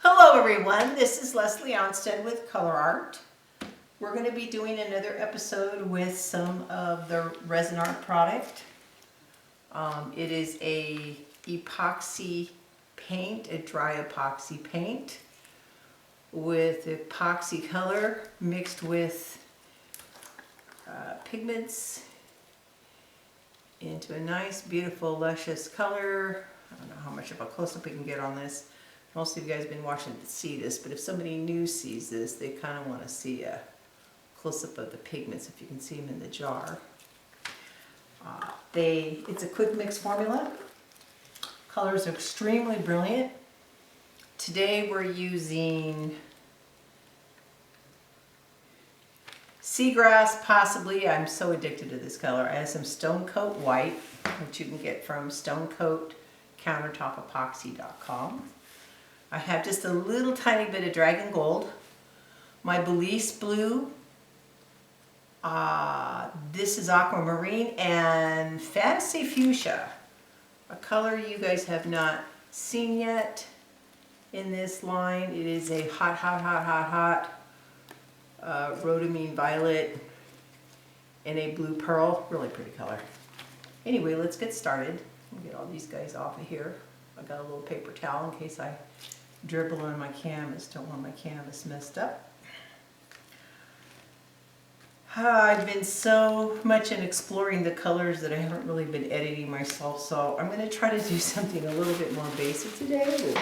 Hello everyone, this is Leslie Ohnstad with ColourArte. We're going to be doing another episode with some of the Rezin Arte product. It is a epoxy paint, a dry epoxy paint with epoxy color mixed with pigments into a nice, beautiful, luscious color. I don't know how much of a close-up we can get on this. Most of you guys have been watching to see this, but if somebody new sees this, they kind of want to see a close-up of the pigments, if you can see them in the jar. It's a quick mix formula. Colors are extremely brilliant. Today we're using seagrass, possibly. I'm so addicted to this color. I have some Stone Coat White, which you can get from stonecoatcountertopepoxy.com. I have just a little tiny bit of Dragon Gold, my Belize Blue, this is Aquamarine, and Fantasy Fuchsia, a color you guys have not seen yet in this line. It is a hot rhodamine violet and a blue pearl, really pretty color. Anyway, let's get started. I'll get all these guys off of here. I got a little paper towel in case I dribble on my canvas. Don't want my canvas messed up. I've been so much in exploring the colors that I haven't really been editing myself, so I'm going to try to do something a little bit more basic today, which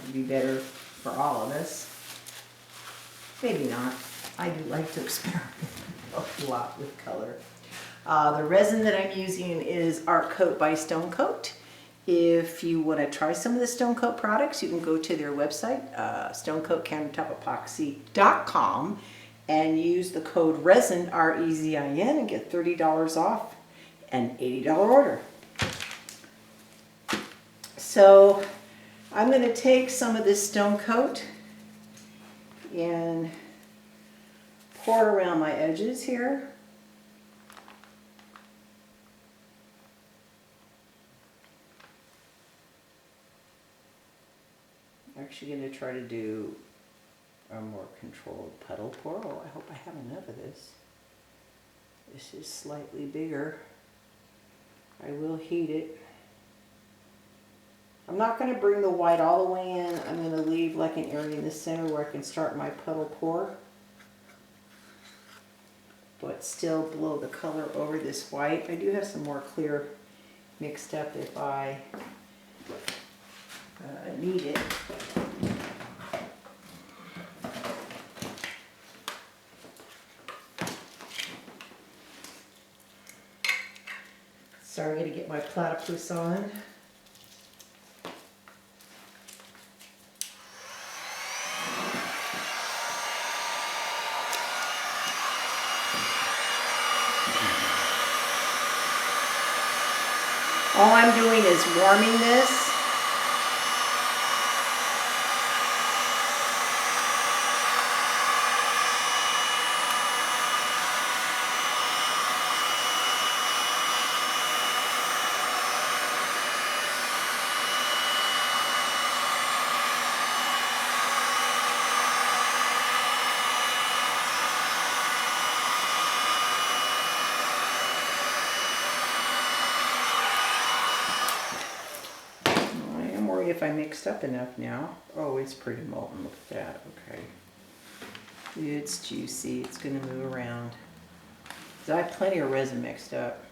would be better for all of us. Maybe not. I do like to experiment a lot with color. The resin that I'm using is Art Coat by Stone Coat. If you want to try some of the Stone Coat products, you can go to their website, stonecoatcountertopepoxy.com, and use the code REZIN, R-E-Z-I-N, and get $30 off an $80 order. So I'm going to take some of this Stone Coat and pour it around my edges here. I'm actually going to try to do a more controlled puddle pour. Oh, I hope I have enough of this. This is slightly bigger. I will heat it. I'm not going to bring the white all the way in. I'm going to leave like an area in the center where I can start my puddle pour, but still blow the color over this white. I do have some more clear mixed up if I need it. Sorry, I'm going to get my platypus on. All I'm doing is warming this. If I mixed up enough now. Oh, it's pretty molten. Look at that. Okay. It's juicy. It's going to move around. I have plenty of resin mixed up.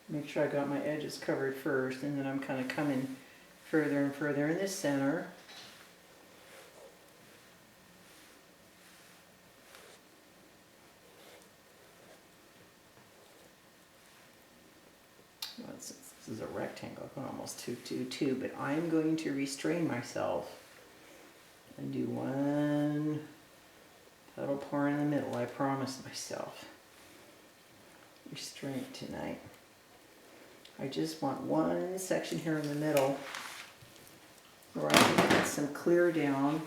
Make sure I got my edges covered first, and then I'm kind of coming further and further in the center. Well, this is a rectangle, almost 2, but I'm going to restrain myself and do one puddle pour in the middle. I promised myself restraint tonight. I just want one section here in the middle Or I can put some clear down.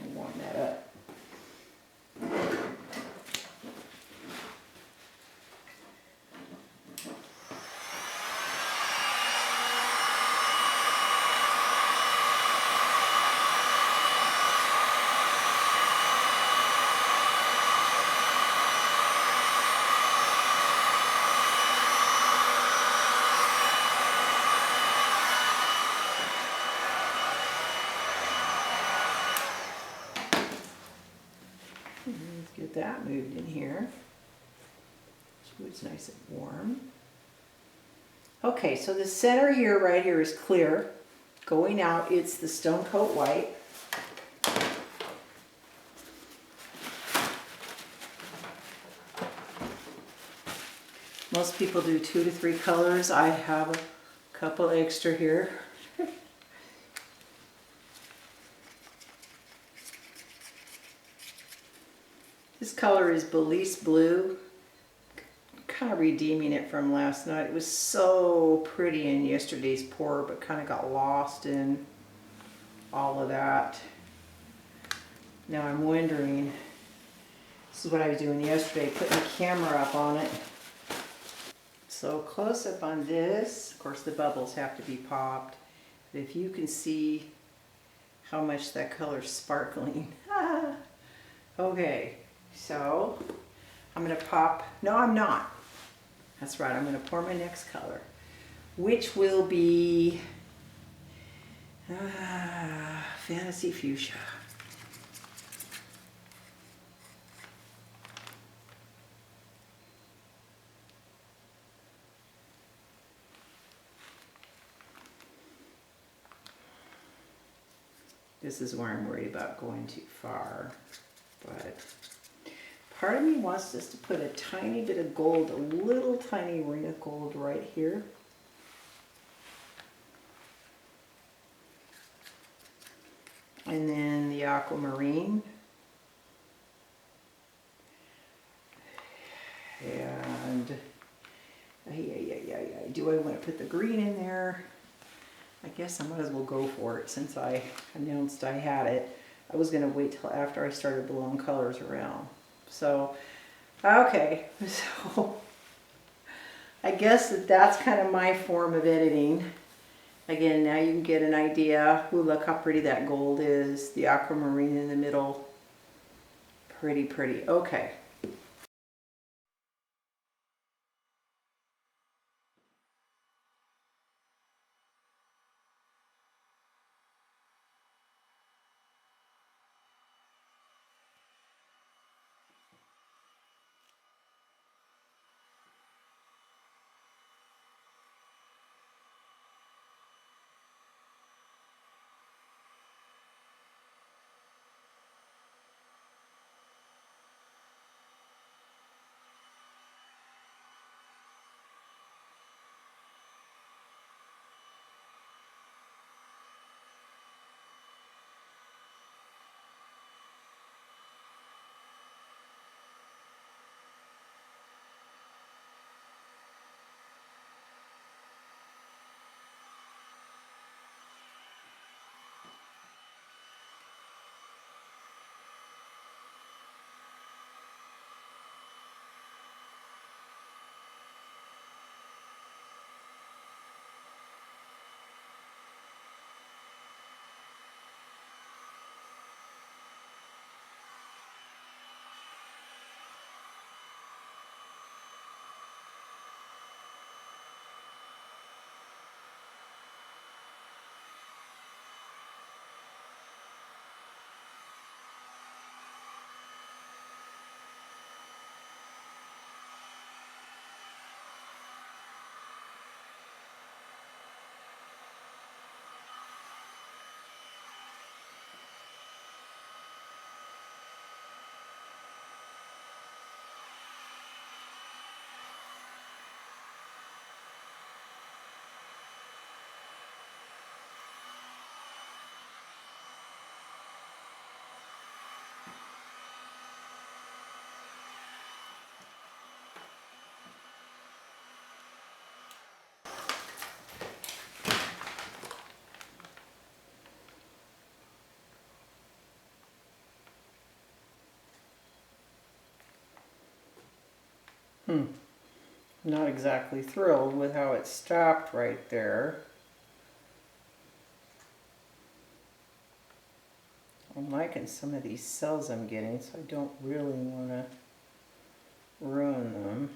I'll warm that up. Let's get that moved in here. So it's nice and warm. Okay, so the center here, right here, is clear. Going out, it's the Stone Coat White. Most people do 2 to 3 colors. I have a couple extra here. This color is Belize Blue. Kind of redeeming it from last night. It was so pretty in yesterday's pour, but kind of got lost in all of that. Now I'm wondering, this is what I was doing yesterday, putting the camera up on it. So close up on this, of course the bubbles have to be popped. But if you can see how much that color's sparkling. Okay, so I'm gonna pop, no I'm not. That's right, I'm gonna pour my next color, which will be Fantasy Fuchsia. This is where I'm worried about going too far, but part of me wants just to put a tiny bit of gold, a little tiny ring of gold right here. And then the Aquamarine. And do I want to put the green in there? I guess I might as well go for it since I announced I had it. I was going to wait till after I started blowing colors around. So, okay, so I guess that's kind of my form of editing. Again, now you can get an idea. Ooh, look how pretty that gold is. The aquamarine in the middle. Pretty, pretty. Okay. Not exactly thrilled with how it stopped right there. I'm liking some of these cells I'm getting, so I don't really want to ruin them.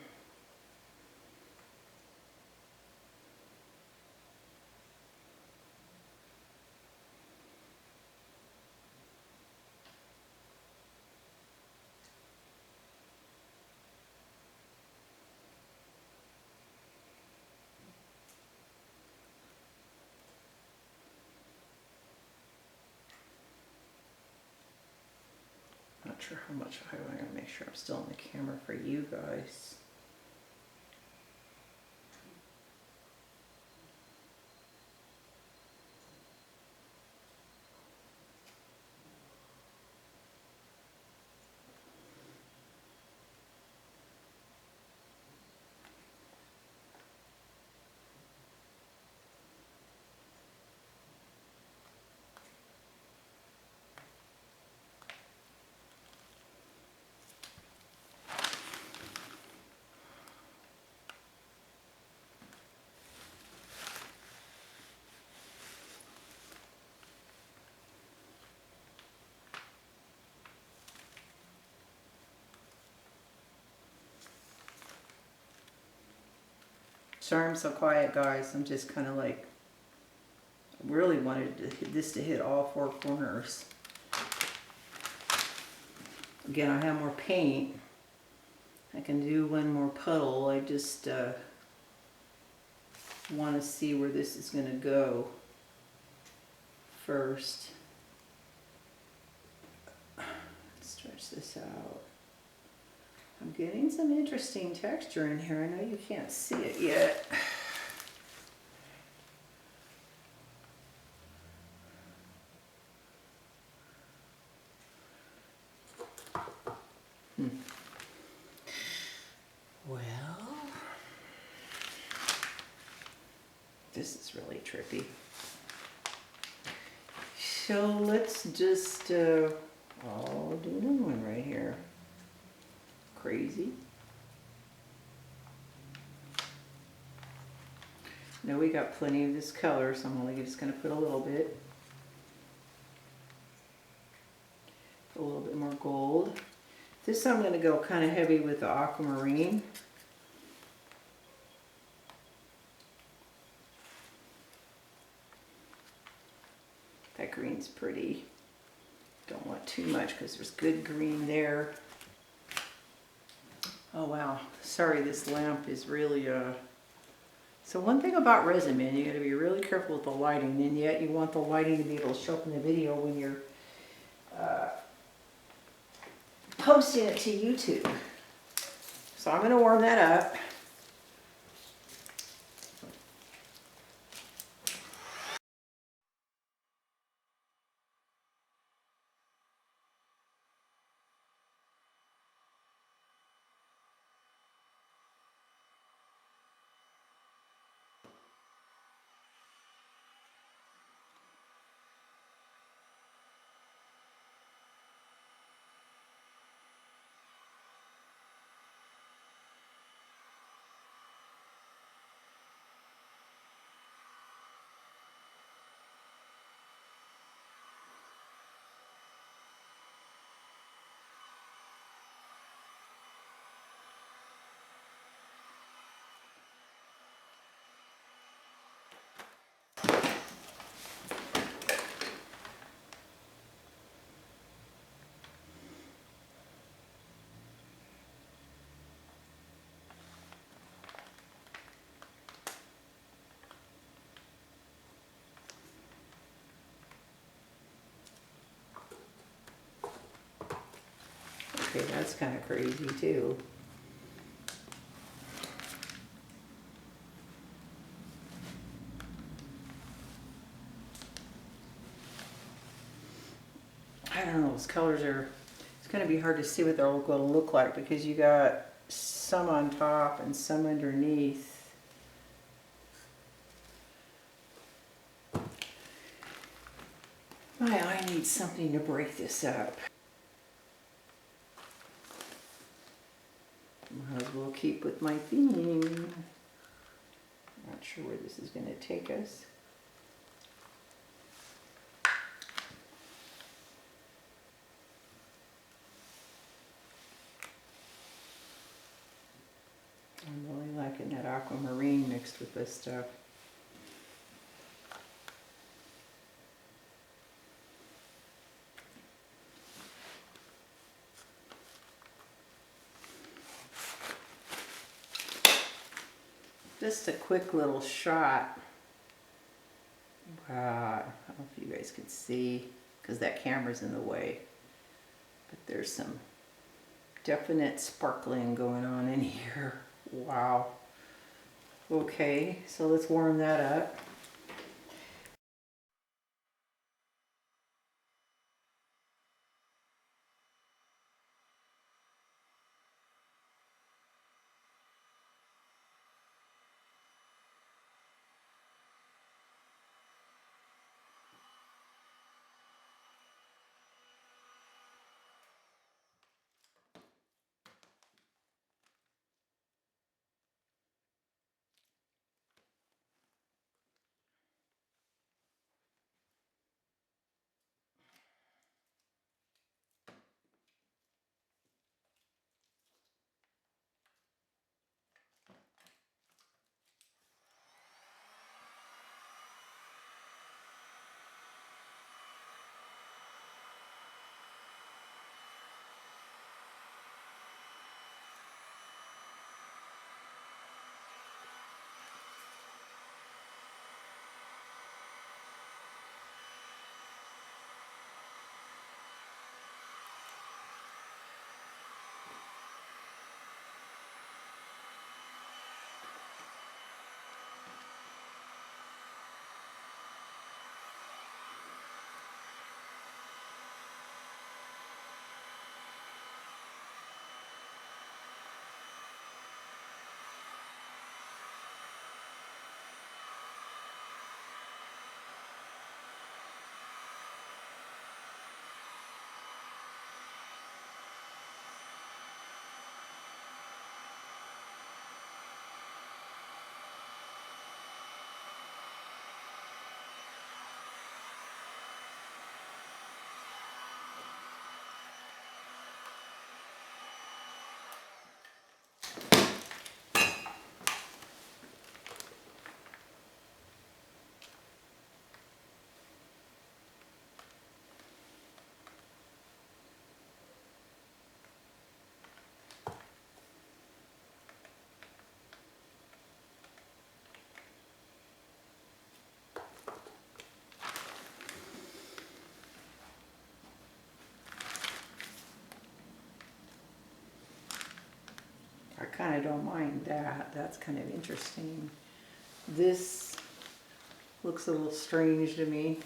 Not sure how much I want to make sure I'm still on the camera for you guys. Sorry I'm so quiet, guys. I'm just kind of like, I really wanted this to hit all four corners. Again, I have more paint. I can do one more puddle. I just want to see where this is going to go first. Let's stretch this out. I'm getting some interesting texture in here. I know you can't see it yet. Well, this is really trippy. So let's just, I'll do another one right here. Crazy. Now we got plenty of this color, so I'm only just going to put a little bit. A little bit more gold. This I'm going to go kind of heavy with the Aquamarine. That green's pretty. Don't want too much because there's good green there. Oh wow, sorry, this lamp is really so one thing about resin, man, you got to be really careful with the lighting, and yet you want the lighting to be able to show up in the video when you're posting it to YouTube. So I'm going to warm that up. Okay, that's kind of crazy too. I don't know, those colors are, it's going to be hard to see what they're going to look like because you got some on top and some underneath. My eye needs something to break this up. we'll keep with my theme. Not sure where this is going to take us. I'm really liking that aquamarine mixed with this stuff. Just a quick little shot. Wow, I don't know if you guys can see because that camera's in the way, but there's some definite sparkling going on in here. Wow. Okay, so let's warm that up. I kind of don't mind that. That's kind of interesting. This looks a little strange to me.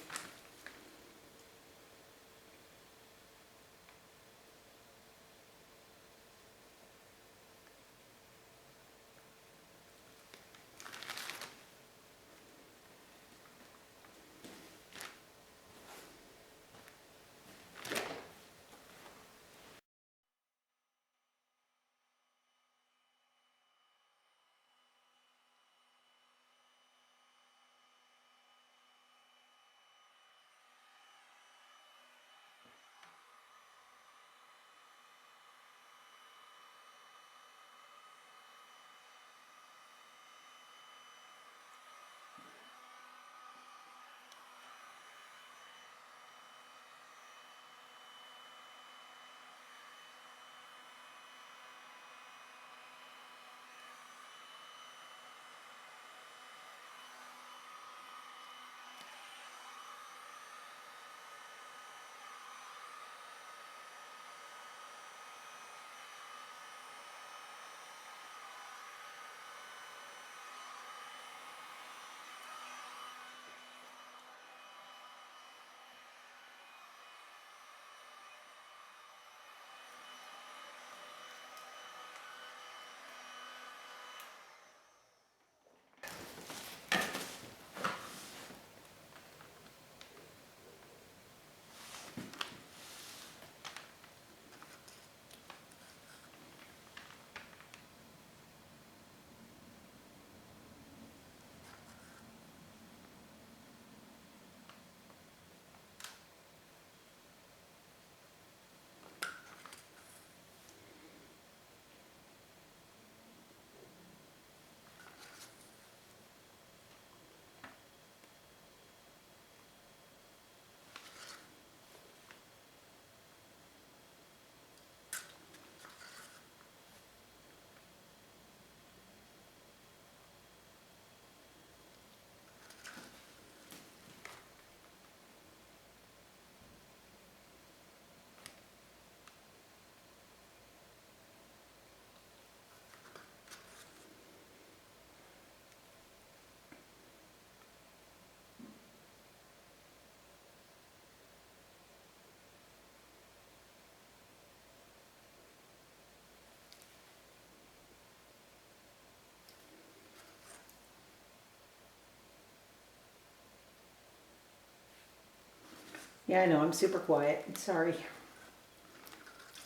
Yeah, I know, I'm super quiet. I'm sorry.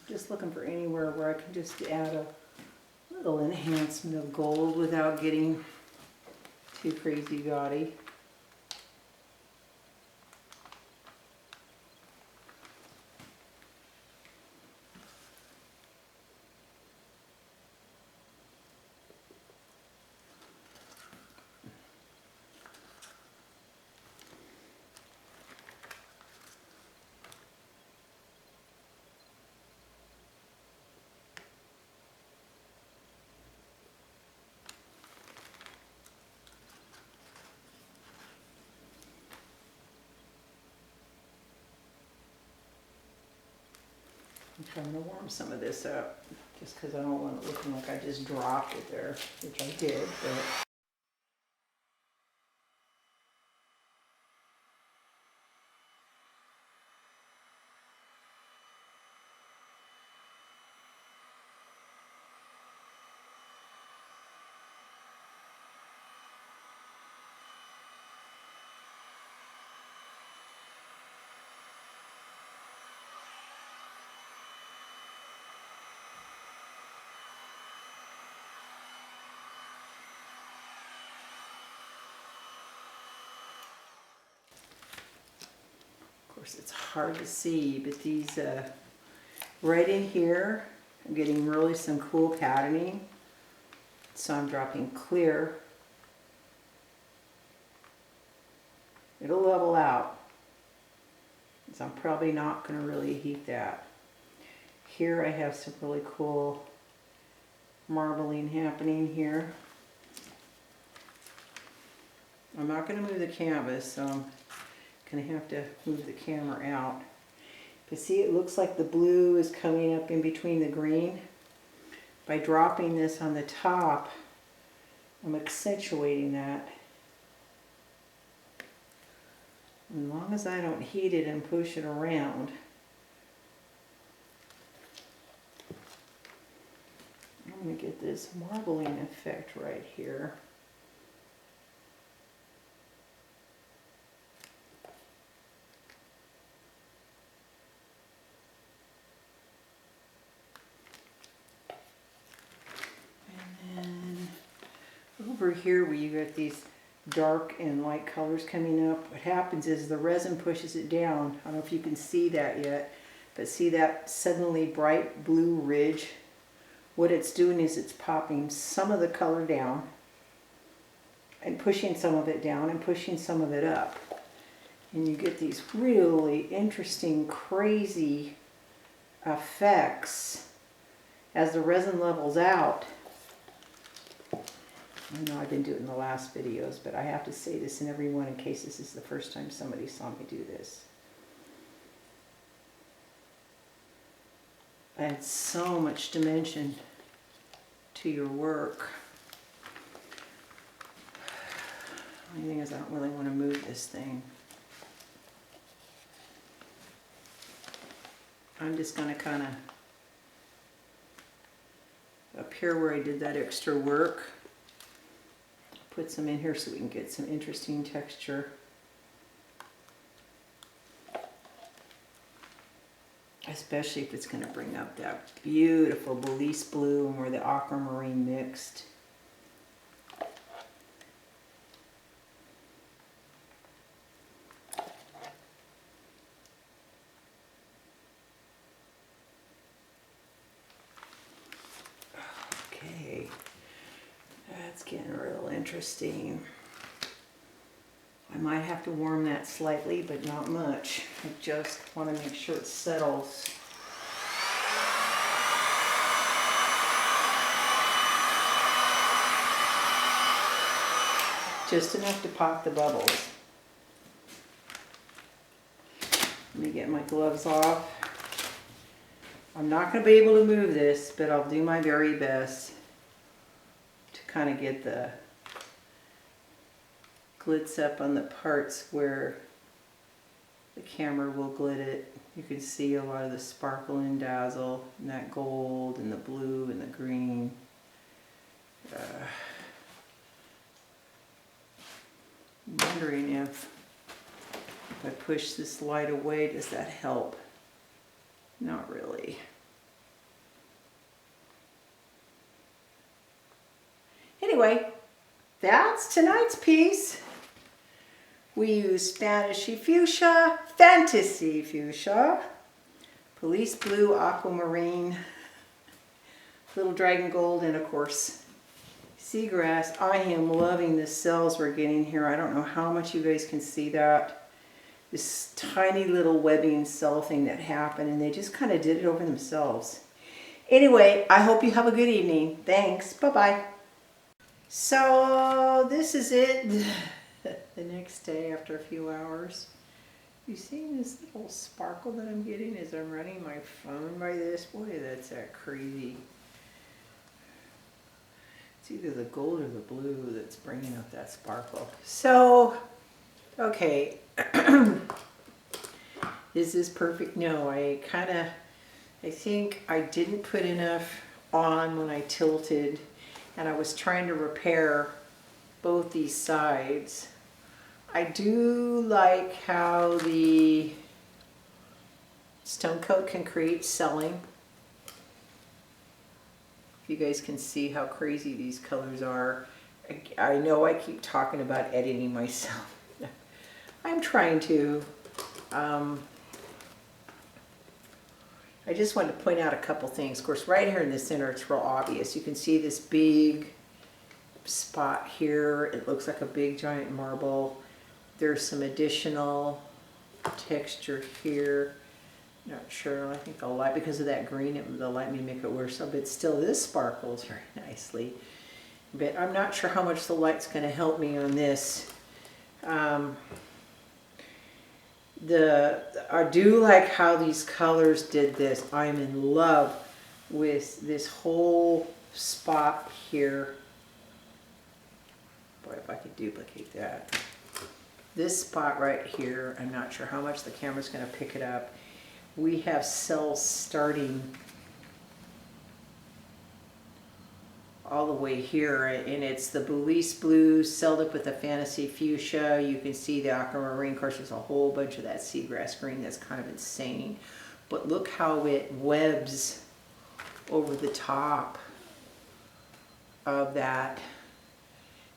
Just looking for anywhere where I can just add a little enhancement of gold without getting too crazy gaudy. I'm trying to warm some of this up just because I don't want it looking like I just dropped it there, which I did, but of course it's hard to see, but these right in here I'm getting really some cool patterning, so I'm dropping clear. It'll level out, so I'm probably not going to really heat that. Here I have some really cool marbling happening here. I'm not going to move the canvas, so I'm going to have to move the camera out. But see, it looks like the blue is coming up in between the green. By dropping this on the top, I'm accentuating that. As long as I don't heat it and push it around. I'm going to get this marbling effect right here. Over here where you get these dark and light colors coming up, what happens is the resin pushes it down. I don't know if you can see that yet, but see that suddenly bright blue ridge? What it's doing is it's popping some of the color down and pushing some of it down and pushing some of it up. And you get these really interesting, crazy effects as the resin levels out. I know I've been doing it in the last videos, but I have to say this in every one in case this is the first time somebody saw me do this. Adds so much dimension to your work. The thing is, I don't really want to move this thing. I'm just going to kind of, up here where I did that extra work, put some in here so we can get some interesting texture. Especially if it's going to bring up that beautiful Belize Blue and where the Aquamarine mixed. Okay, that's getting real interesting. I might have to warm that slightly, but not much. I just want to make sure it settles. Just enough to pop the bubbles. Let me get my gloves off. I'm not going to be able to move this, but I'll do my very best to kind of get the glitz up on the parts where the camera will glit it. You can see a lot of the sparkle and dazzle, and that gold and the blue and the green. I'm wondering if If I push this light away, does that help? Not really. Anyway, that's tonight's piece. We use Fantasy Fuchsia, Belize Blue, Aquamarine, Little Dragon Gold, and of course, Seagrass. I am loving the cells we're getting here. I don't know how much you guys can see that. This tiny little webbing cell thing that happened, and they just kind of did it over themselves. Anyway, I hope you have a good evening. Thanks. Bye-bye. So this is it. The next day after a few hours. You see this little sparkle that I'm getting as I'm running my phone by this? Boy, that's that crazy. It's either the gold or the blue that's bringing up that sparkle. So, okay. Is this perfect? No, I think I didn't put enough on when I tilted, and I was trying to repair both these sides. I do like how the stone coat can create selling. If you guys can see how crazy these colors are. I know I keep talking about editing myself. I'm trying to. I just wanted to point out a couple things. Of course, right here in the center, it's real obvious. You can see this big spot here. It looks like a big giant marble. There's some additional texture here. Not sure. I think the light, because of that green, the light may make it worse. But still, this sparkles very nicely. But I'm not sure how much the light's going to help me on this. I do like how these colors did this. I'm in love with this whole spot here. Boy, if I could duplicate that. This spot right here, I'm not sure how much the camera's going to pick it up. We have cells starting all the way here, and it's the Belize Blue celled up with the Fantasy Fuchsia. You can see the Aquamarine. Of course, there's a whole bunch of that seagrass green that's kind of insane. But look how it webs over the top of that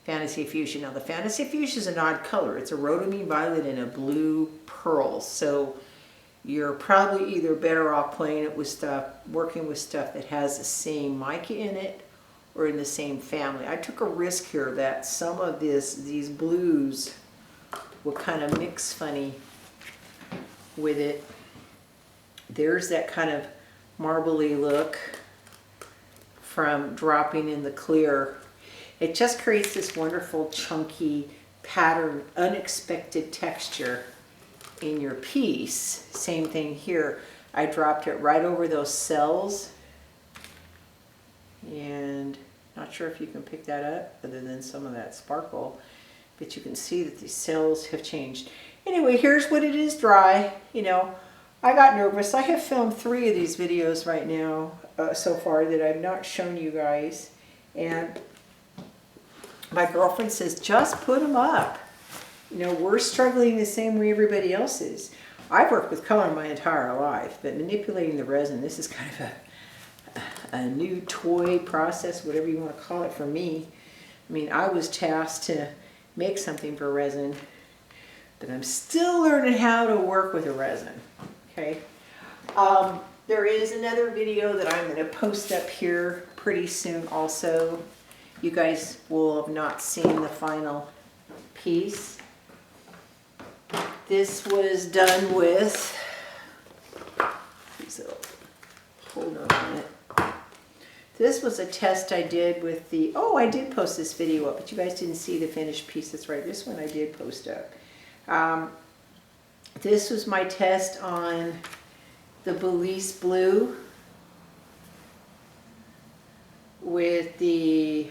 Fantasy Fuchsia. Now, the Fantasy Fuchsia is an odd color. It's a rhodamine violet and a blue pearl. So you're probably either better off playing it with stuff, working with stuff that has the same mica in it, or in the same family. I took a risk here that some of these blues will kind of mix funny with it. There's that kind of marbly look from dropping in the clear. It just creates this wonderful chunky pattern, unexpected texture in your piece. Same thing here. I dropped it right over those cells, and not sure if you can pick that up other than some of that sparkle, but you can see that these cells have changed. Anyway, here's what it is dry. You know, I got nervous. I have filmed 3 of these videos right now so far that I've not shown you guys, and my girlfriend says, just put them up. You know, we're struggling the same way everybody else is. I've worked with color my entire life, but manipulating the resin, this is kind of a new toy process, whatever you want to call it for me. I mean, I was tasked to make something for resin, but I'm still learning how to work with a resin, okay? There is another video that I'm going to post up here pretty soon also. You guys will have not seen the final piece. This was done with, hold on a minute. This was a test I did with the, oh, I did post this video up, but you guys didn't see the finished piece. That's right, this one I did post up. This was my test on the Belize Blue with the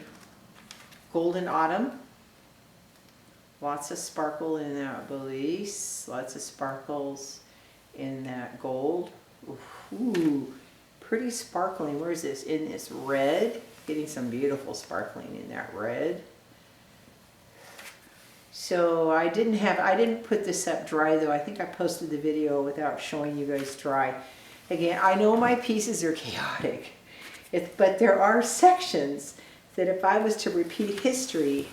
Golden Autumn. Lots of sparkle in that Belize, lots of sparkles in that gold. Ooh, pretty sparkling. Where is this? In this red. Getting some beautiful sparkling in that red. So I didn't put this up dry though. I think I posted the video without showing you guys dry. Again, I know my pieces are chaotic, but there are sections that if I was to repeat history,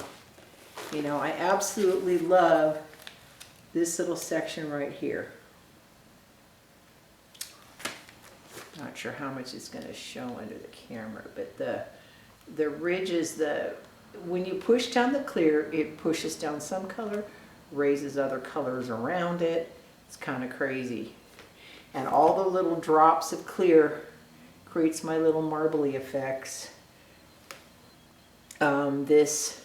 you know, I absolutely love this little section right here. Not sure how much it's going to show under the camera, but the ridges, when you push down the clear, it pushes down some color, raises other colors around it. It's kind of crazy. And all the little drops of clear creates my little marbly effects. This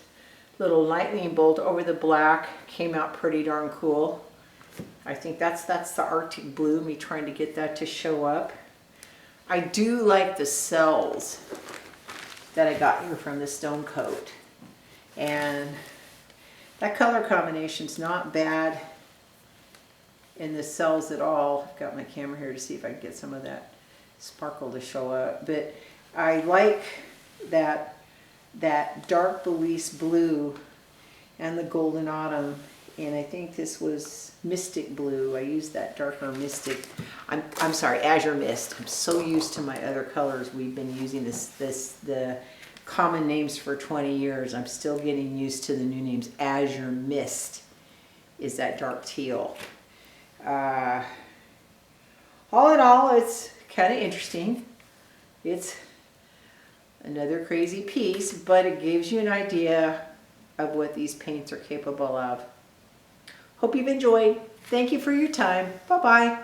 little lightning bolt over the black came out pretty darn cool. I think that's the Arctic blue, me trying to get that to show up. I do like the cells that I got here from the Stone Coat. And that color combination's not bad in the cells at all. I've got my camera here to see if I can get some of that sparkle to show up. But I like that dark Belize Blue and the Golden Autumn. And I think this was Mystic Blue. I used that darker Mystic. I'm sorry, Azure Mist. I'm so used to my other colors. We've been using the common names for 20 years. I'm still getting used to the new names. Azure Mist is that dark teal. All in all, it's kind of interesting. It's another crazy piece, but it gives you an idea of what these paints are capable of. Hope you've enjoyed. Thank you for your time. Bye-bye.